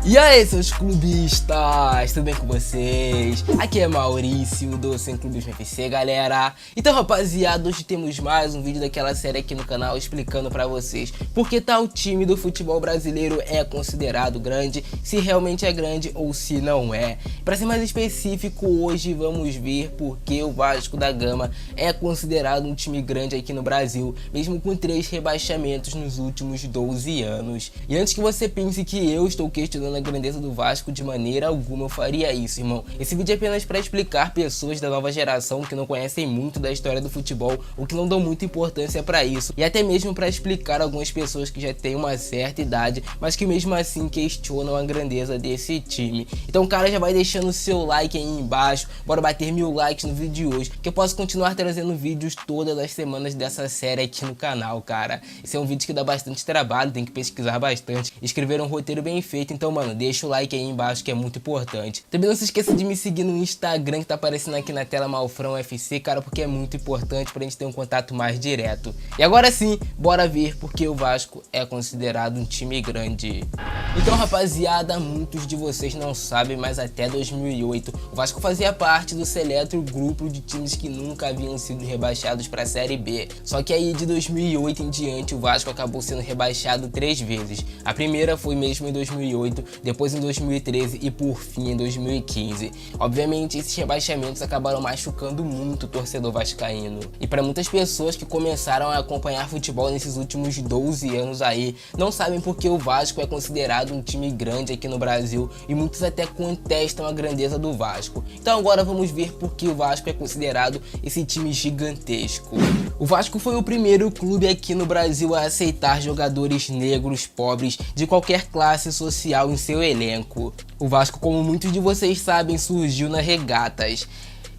E aí, seus clubistas, tudo bem com vocês? Aqui é Maurício do Sem Clubismo FC, galera. Então, rapaziada, hoje temos mais um vídeo daquela série aqui no canal explicando pra vocês por que tal time do futebol brasileiro é considerado grande, se realmente é grande ou se não é. Pra ser mais específico, hoje vamos ver por que o Vasco da Gama é considerado um time grande aqui no Brasil, mesmo com 3 rebaixamentos nos últimos 12 anos. E antes que você pense que eu estou questionando a grandeza do Vasco, de maneira alguma eu faria isso, irmão. Esse vídeo é apenas para explicar pessoas da nova geração que não conhecem muito da história do futebol ou que não dão muita importância para isso, e até mesmo para explicar algumas pessoas que já têm uma certa idade, mas que mesmo assim questionam a grandeza desse time. Então, cara, já vai deixando o seu like aí embaixo, bora bater 1000 likes no vídeo de hoje, que eu posso continuar trazendo vídeos todas as semanas dessa série aqui no canal, cara. Esse é um vídeo que dá bastante trabalho, tem que pesquisar bastante, escrever um roteiro bem feito, então, mano, deixa o like aí embaixo que é muito importante. Também não se esqueça de me seguir no Instagram que tá aparecendo aqui na tela, Malfrão FC, cara, porque é muito importante pra gente ter um contato mais direto. E agora sim, bora ver porque o Vasco é considerado um time grande. Então, rapaziada, muitos de vocês não sabem, mas até 2008 o Vasco fazia parte do seleto grupo de times que nunca haviam sido rebaixados para a Série B. Só que aí de 2008 em diante o Vasco acabou sendo rebaixado 3 vezes. A primeira foi mesmo em 2008, depois em 2013 e por fim em 2015. Obviamente esses rebaixamentos acabaram machucando muito o torcedor vascaíno. E para muitas pessoas que começaram a acompanhar futebol nesses últimos 12 anos aí, não sabem porque o Vasco é considerado um time grande aqui no Brasil e muitos até contestam a grandeza do Vasco. Então agora vamos ver por que o Vasco é considerado esse time gigantesco. O Vasco foi o primeiro clube aqui no Brasil a aceitar jogadores negros pobres de qualquer classe social em seu elenco. O Vasco, como muitos de vocês sabem, surgiu nas regatas.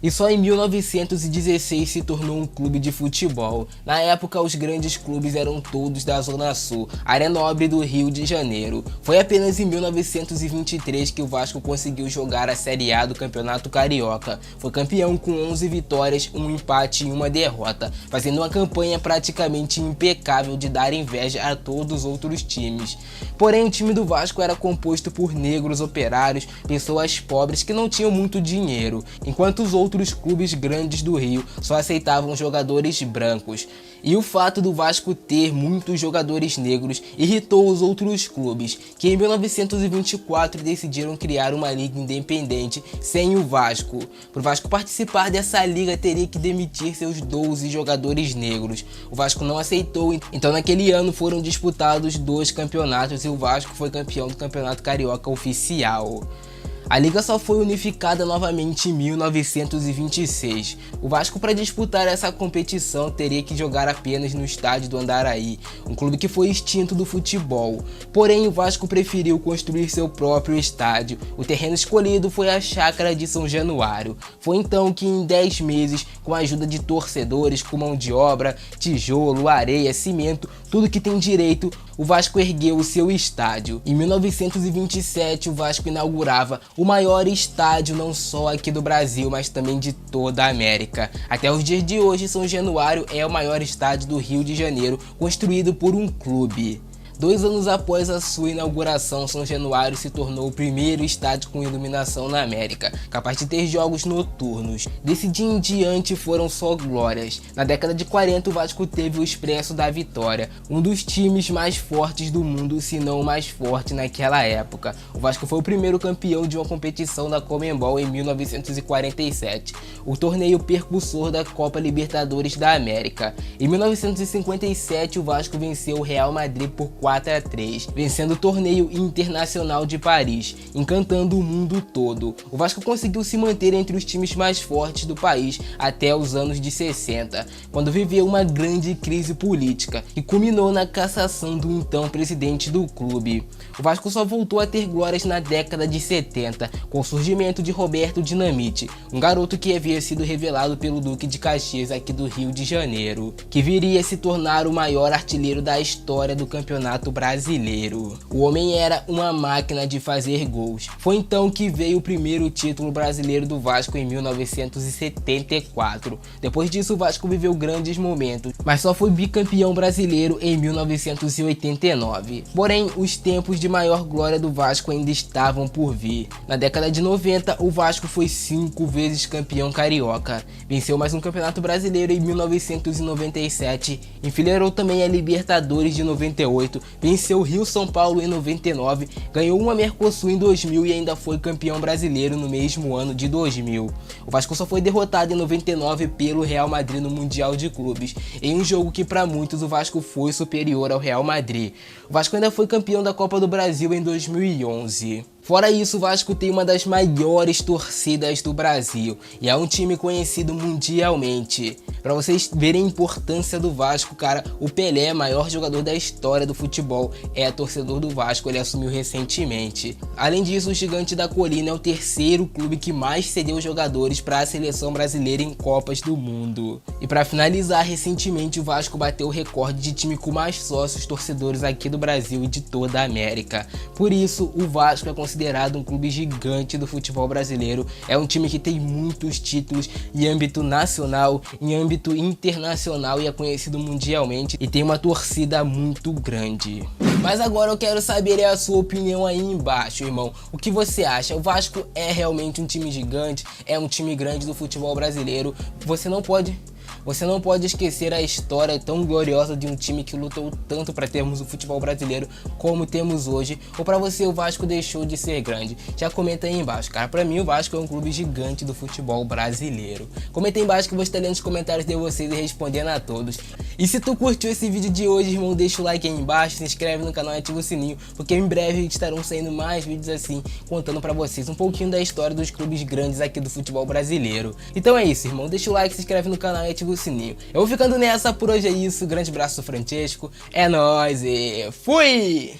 E só em 1916 se tornou um clube de futebol. Na época, os grandes clubes eram todos da Zona Sul, área nobre do Rio de Janeiro. Foi apenas em 1923 que o Vasco conseguiu jogar a Série A do Campeonato Carioca. Foi campeão com 11 vitórias, um empate e uma derrota, fazendo uma campanha praticamente impecável de dar inveja a todos os outros times. Porém, o time do Vasco era composto por negros operários, pessoas pobres que não tinham muito dinheiro, enquanto os outros clubes grandes do Rio só aceitavam jogadores brancos. E o fato do Vasco ter muitos jogadores negros irritou os outros clubes, que em 1924 decidiram criar uma liga independente sem o Vasco. Para o Vasco participar dessa liga, teria que demitir seus 12 jogadores negros. O Vasco não aceitou, então naquele ano foram disputados 2 campeonatos e o Vasco foi campeão do Campeonato Carioca oficial. A liga só foi unificada novamente em 1926. O Vasco, para disputar essa competição, teria que jogar apenas no estádio do Andaraí, um clube que foi extinto do futebol. Porém, o Vasco preferiu construir seu próprio estádio. O terreno escolhido foi a Chácara de São Januário. Foi então que em 10 meses, com a ajuda de torcedores com mão de obra, tijolo, areia, cimento, tudo que tem direito, o Vasco ergueu o seu estádio. Em 1927, o Vasco inaugurava o maior estádio não só aqui do Brasil, mas também de toda a América. Até os dias de hoje, São Januário é o maior estádio do Rio de Janeiro, construído por um clube. 2 anos após a sua inauguração, São Januário se tornou o primeiro estádio com iluminação na América, capaz de ter jogos noturnos. Desse dia em diante foram só glórias. Na década de 40 o Vasco teve o Expresso da Vitória, um dos times mais fortes do mundo, se não o mais forte naquela época. O Vasco foi o primeiro campeão de uma competição da Conmebol em 1947, o torneio percussor da Copa Libertadores da América. Em 1957 o Vasco venceu o Real Madrid por 4-3, vencendo o torneio internacional de Paris, encantando o mundo todo. O Vasco conseguiu se manter entre os times mais fortes do país até os anos de 60, quando viveu uma grande crise política, que culminou na cassação do então presidente do clube. O Vasco só voltou a ter glórias na década de 70, com o surgimento de Roberto Dinamite, um garoto que havia sido revelado pelo Duque de Caxias aqui do Rio de Janeiro, que viria a se tornar o maior artilheiro da história do campeonato Campeonato Brasileiro. O homem era uma máquina de fazer gols. Foi então que veio o primeiro título brasileiro do Vasco em 1974. Depois disso o Vasco viveu grandes momentos, mas só foi bicampeão brasileiro em 1989. Porém, os tempos de maior glória do Vasco ainda estavam por vir. Na década de 90, o Vasco foi 5 vezes campeão carioca. Venceu mais um campeonato brasileiro em 1997, enfileirou também a Libertadores de 98, venceu o Rio-São Paulo em 99, ganhou uma Mercosul em 2000 e ainda foi campeão brasileiro no mesmo ano de 2000. O Vasco só foi derrotado em 99 pelo Real Madrid no Mundial de Clubes, em um jogo que para muitos o Vasco foi superior ao Real Madrid. O Vasco ainda foi campeão da Copa do Brasil em 2011. Fora isso, o Vasco tem uma das maiores torcidas do Brasil e é um time conhecido mundialmente. Para vocês verem a importância do Vasco, cara, o Pelé, maior jogador da história do futebol, é torcedor do Vasco, ele assumiu recentemente. Além disso, o Gigante da Colina é o terceiro clube que mais cedeu jogadores para a seleção brasileira em Copas do Mundo. E para finalizar, recentemente o Vasco bateu o recorde de time com mais sócios torcedores aqui do Brasil e de toda a América. Por isso, o Vasco é considerado um clube gigante do futebol brasileiro, é um time que tem muitos títulos em âmbito nacional, em âmbito internacional e é conhecido mundialmente e tem uma torcida muito grande. Mas agora eu quero saber a sua opinião aí embaixo, irmão. O que você acha? O Vasco é realmente um time gigante? É um time grande do futebol brasileiro? Você não pode esquecer a história tão gloriosa de um time que lutou tanto para termos o futebol brasileiro como temos hoje. Ou para você o Vasco deixou de ser grande? Já comenta aí embaixo, cara. Para mim o Vasco é um clube gigante do futebol brasileiro. Comenta aí embaixo que eu vou estar lendo os comentários de vocês e respondendo a todos. E se tu curtiu esse vídeo de hoje, irmão, deixa o like aí embaixo, se inscreve no canal e ativa o sininho, porque em breve estarão saindo mais vídeos assim, contando para vocês um pouquinho da história dos clubes grandes aqui do futebol brasileiro. Então é isso, irmão. Deixa o like, se inscreve no canal e ativa o sininho. Eu vou ficando nessa, por hoje é isso. Grande abraço do Francesco. É nóis e fui!